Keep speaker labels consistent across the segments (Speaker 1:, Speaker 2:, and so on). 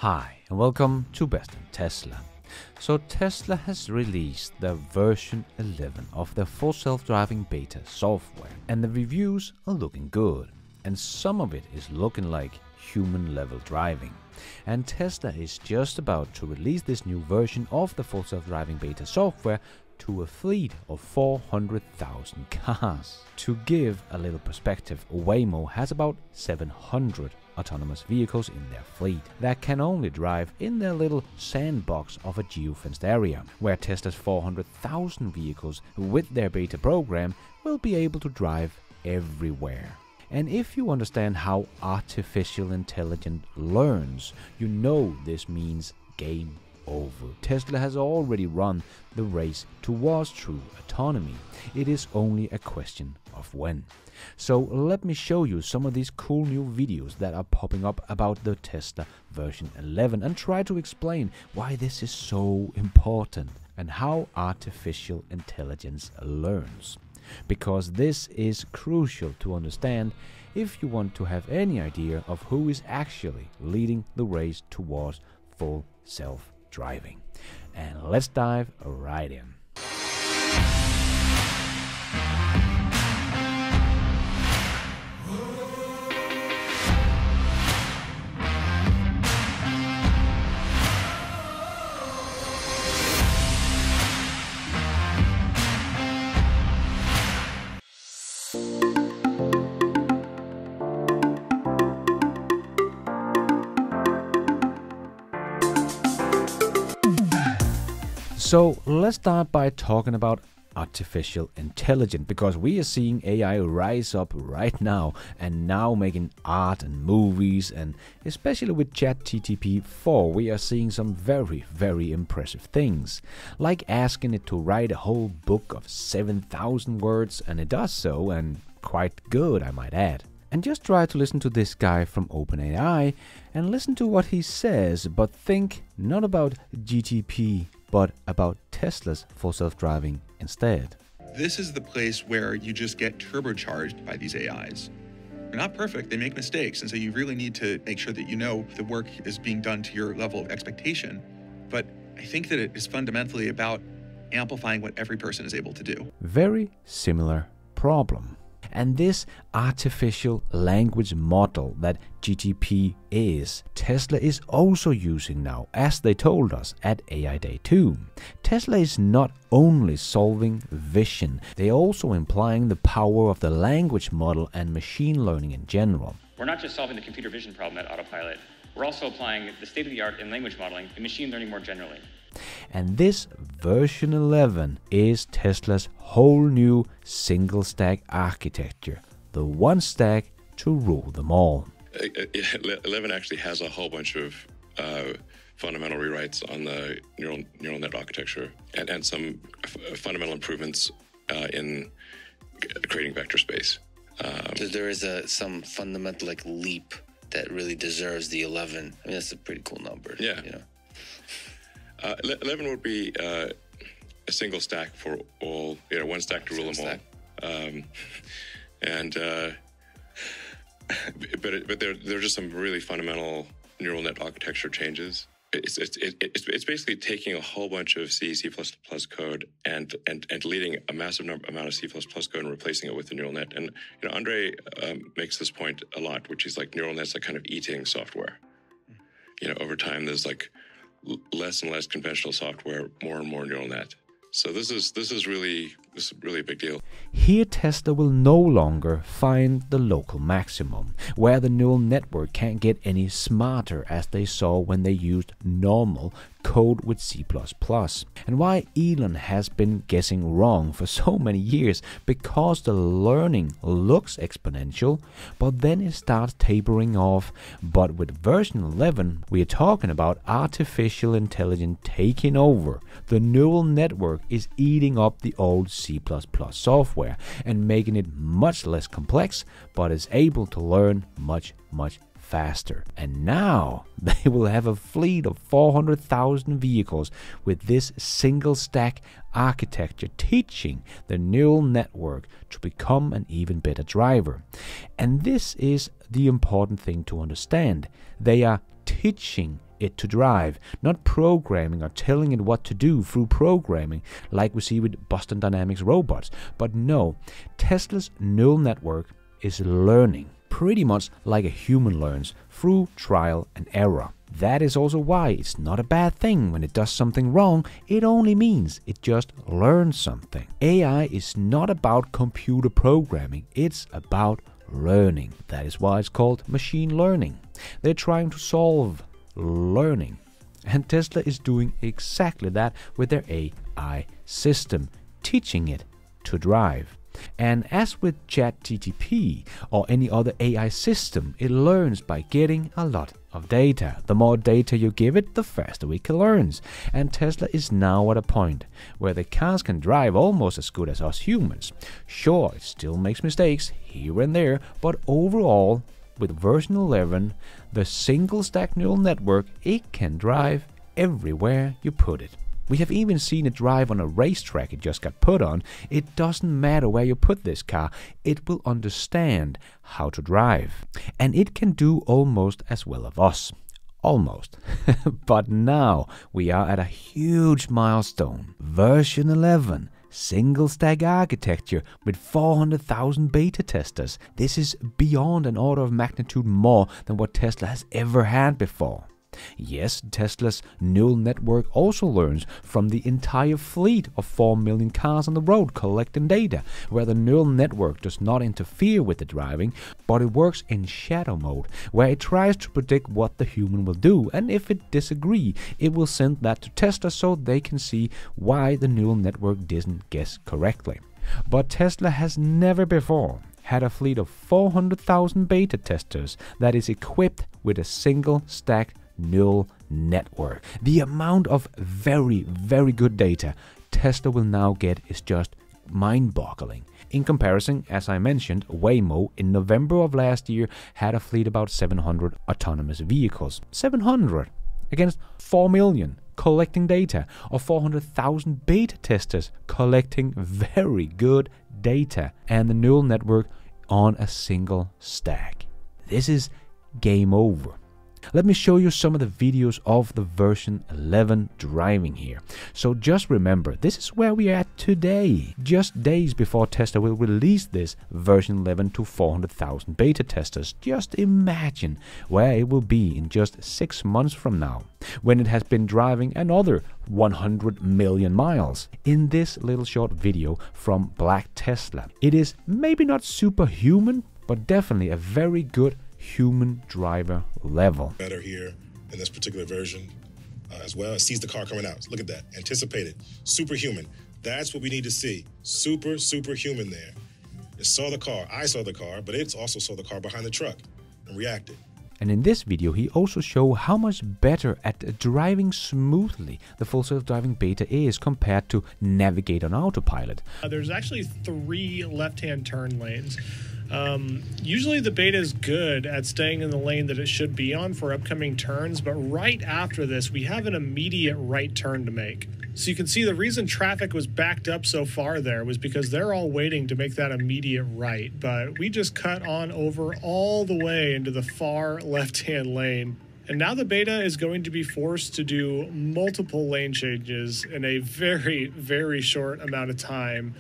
Speaker 1: Hi and welcome to Best in Tesla. So Tesla has released the version 11 of their full self-driving beta software, and the reviews are looking good, and some of it is looking like human level driving. And Tesla is just about to release this new version of the full self-driving beta software to a fleet of 400,000 cars. To give a little perspective, Waymo has about 700 autonomous vehicles in their fleet that can only drive in their little sandbox of a geofenced area, where Tesla's 400,000 vehicles with their beta program will be able to drive everywhere. And if you understand how artificial intelligence learns, you know this means game over. Tesla has already run the race towards true autonomy. It is only a question of when. So let me show you some of these cool new videos that are popping up about the Tesla version 11 and try to explain why this is so important and how artificial intelligence learns. Because this is crucial to understand if you want to have any idea of who is actually leading the race towards full self-driving. And let's dive right in. So let's start by talking about artificial intelligence, because we are seeing AI rise up right now and now making art and movies, and especially with ChatGPT 4 we are seeing some very impressive things, like asking it to write a whole book of 7,000 words, and it does so, and quite good I might add. And just try to listen to this guy from OpenAI and listen to what he says, but think not about GTP but about Tesla's full self-driving instead.
Speaker 2: This is the place where you just get turbocharged by these AIs. They're not perfect, they make mistakes, and so you really need to make sure that you know the work is being done to your level of expectation. But I think that it is fundamentally about amplifying what every person is able to do.
Speaker 1: Very similar problem. And this artificial language model that GTP is, Tesla is also using now, as they told us at AI Day 2. Tesla is not only solving vision, they are also implying the power of the language model and machine learning in general.
Speaker 3: We're not just solving the computer vision problem at Autopilot, we're also applying the state-of-the-art in language modeling and machine learning more generally.
Speaker 1: And this version 11 is Tesla's whole new single stack architecture, the one stack to rule them all.
Speaker 4: 11 actually has a whole bunch of fundamental rewrites on the neural net architecture and some fundamental improvements in creating vector space.
Speaker 5: So there is some fundamental leap that really deserves the 11. I mean, that's a pretty cool number.
Speaker 4: Yeah.
Speaker 5: You know?
Speaker 4: 11 would be a single stack for all, one stack to rule them all. But there are just some really fundamental neural net architecture changes. It's basically taking a whole bunch of C code and deleting a massive amount of C code and replacing it with the neural net. And Andre makes this point a lot, which is like neural nets are kind of eating software. Over time there's less and less conventional software, more and more neural net. So this is really a big deal.
Speaker 1: Here Tesla will no longer find the local maximum, where the neural network can't get any smarter, as they saw when they used normal code with C++. And why Elon has been guessing wrong for so many years, because the learning looks exponential, but then it starts tapering off. But with version 11, we are talking about artificial intelligence taking over. The neural network is eating up the old C++ software and making it much less complex, but is able to learn much faster. And now they will have a fleet of 400,000 vehicles with this single stack architecture, teaching the neural network to become an even better driver. And this is the important thing to understand. They are teaching it to drive, not programming or telling it what to do through programming like we see with Boston Dynamics robots. But no, Tesla's neural network is learning, pretty much like a human learns, through trial and error. That is also why it's not a bad thing when it does something wrong. It only means it just learns something. AI is not about computer programming, it's about learning. That is why it's called machine learning. They're trying to solve learning. And Tesla is doing exactly that with their AI system, teaching it to drive. And as with ChatGPT or any other AI system, it learns by getting a lot of data. The more data you give it, the faster it learns. And Tesla is now at a point where the cars can drive almost as good as us humans. Sure, it still makes mistakes here and there, but overall, with version 11, the single stack neural network, it can drive everywhere you put it. We have even seen it drive on a racetrack it just got put on. It doesn't matter where you put this car, it will understand how to drive. And it can do almost as well as us. Almost. But now we are at a huge milestone. Version 11. Single stack architecture with 400,000 beta testers. This is beyond an order of magnitude more than what Tesla has ever had before. Yes, Tesla's neural network also learns from the entire fleet of 4 million cars on the road collecting data, where the neural network does not interfere with the driving, but it works in shadow mode, where it tries to predict what the human will do, and if it disagrees, it will send that to Tesla so they can see why the neural network didn't guess correctly. But Tesla has never before had a fleet of 400,000 beta testers that is equipped with a single stack neural network. The amount of very, very good data Tesla will now get is just mind-boggling. In comparison, as I mentioned, Waymo in November of last year had a fleet about 700 autonomous vehicles. 700 against 4 million collecting data, or 400,000 beta testers collecting very good data, and the neural network on a single stack. This is game over. Let me show you some of the videos of the version 11 driving here. So just remember, this is where we are at today, just days before Tesla will release this version 11 to 400,000 beta testers. Just imagine where it will be in just 6 months from now, when it has been driving another 100 million miles. In this little short video from Black Tesla, it is maybe not superhuman, but definitely a very good human driver level.
Speaker 6: Better here in this particular version as well. It sees the car coming out. Look at that. Anticipated. Superhuman. That's what we need to see. Superhuman there. It saw the car. I saw the car, but it also saw the car behind the truck and reacted.
Speaker 1: And in this video, he also showed how much better at driving smoothly the full self-driving beta is compared to navigate on autopilot.
Speaker 7: There's actually 3 left-hand turn lanes. Usually the beta is good at staying in the lane that it should be on for upcoming turns, but right after this, we have an immediate right turn to make. So you can see the reason traffic was backed up so far there was because they're all waiting to make that immediate right, but we just cut on over all the way into the far left-hand lane. And now the beta is going to be forced to do multiple lane changes in a very, very short amount of time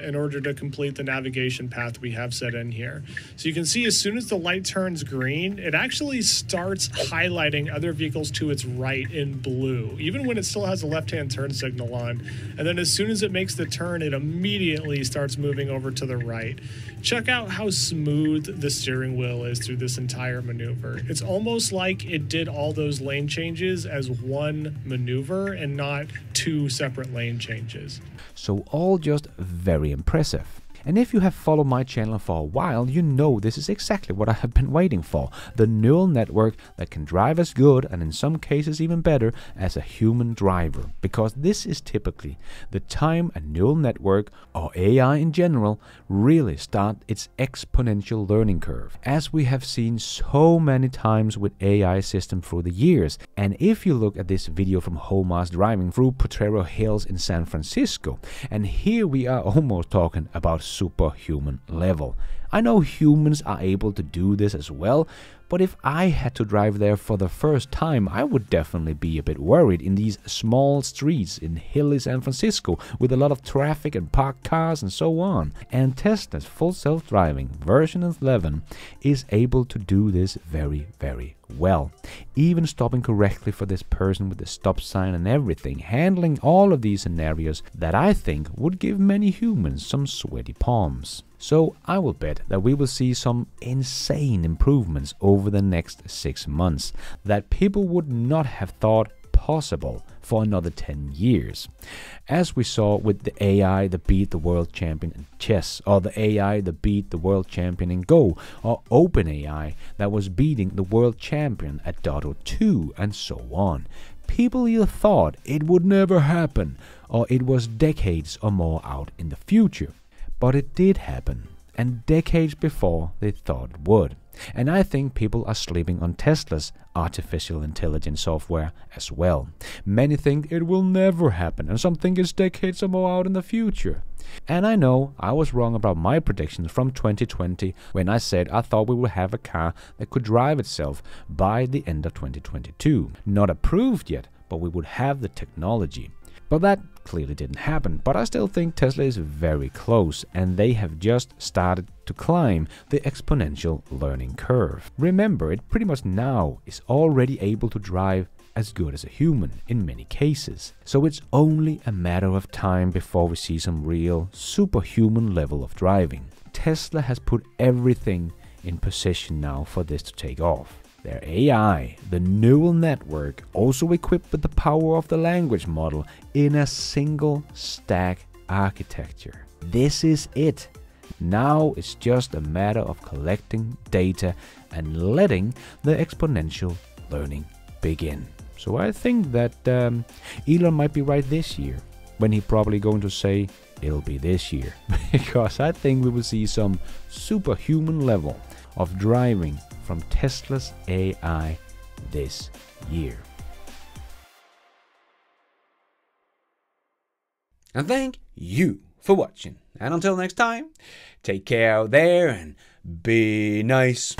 Speaker 7: in order to complete the navigation path we have set in here. So you can see as soon as the light turns green, it actually starts highlighting other vehicles to its right in blue, even when it still has a left-hand turn signal on. And then as soon as it makes the turn, it immediately starts moving over to the right. Check out how smooth the steering wheel is through this entire maneuver. It's almost like it did all those lane changes as one maneuver and not 2 separate lane changes.
Speaker 1: So all just very impressive. And if you have followed my channel for a while, you know this is exactly what I have been waiting for. The neural network that can drive as good, and in some cases even better, as a human driver. Because this is typically the time a neural network, or AI in general, really start its exponential learning curve. As we have seen so many times with AI systems through the years. And if you look at this video from Homar's driving through Potrero Hills in San Francisco, and here we are almost talking about superhuman level. I know humans are able to do this as well, but if I had to drive there for the first time, I would definitely be a bit worried in these small streets in hilly San Francisco with a lot of traffic and parked cars and so on. And Tesla's full self-driving version 11 is able to do this very, very well. Even stopping correctly for this person with the stop sign and everything, handling all of these scenarios that I think would give many humans some sweaty palms. So I will bet that we will see some insane improvements over the next 6 months that people would not have thought possible for another 10 years. As we saw with the AI that beat the world champion in chess, or the AI that beat the world champion in Go, or OpenAI that was beating the world champion at Dota 2, and so on. People either thought it would never happen, or it was decades or more out in the future. But it did happen, and decades before they thought it would. And I think people are sleeping on Tesla's artificial intelligence software as well. Many think it will never happen, and some think it's decades or more out in the future. And I know I was wrong about my predictions from 2020 when I said I thought we would have a car that could drive itself by the end of 2022. Not approved yet, but we would have the technology. But that clearly didn't happen. But I still think Tesla is very close, and they have just started to climb the exponential learning curve. Remember, it pretty much now is already able to drive as good as a human in many cases. So it's only a matter of time before we see some real superhuman level of driving. Tesla has put everything in position now for this to take off. Their AI, the neural network, also equipped with the power of the language model in a single stack architecture. This is it. Now it's just a matter of collecting data and letting the exponential learning begin. So I think that Elon might be right this year, when he's probably going to say it'll be this year. Because I think we will see some superhuman level of driving from Tesla's AI this year. And thank you for watching. And until next time, take care out there and be nice.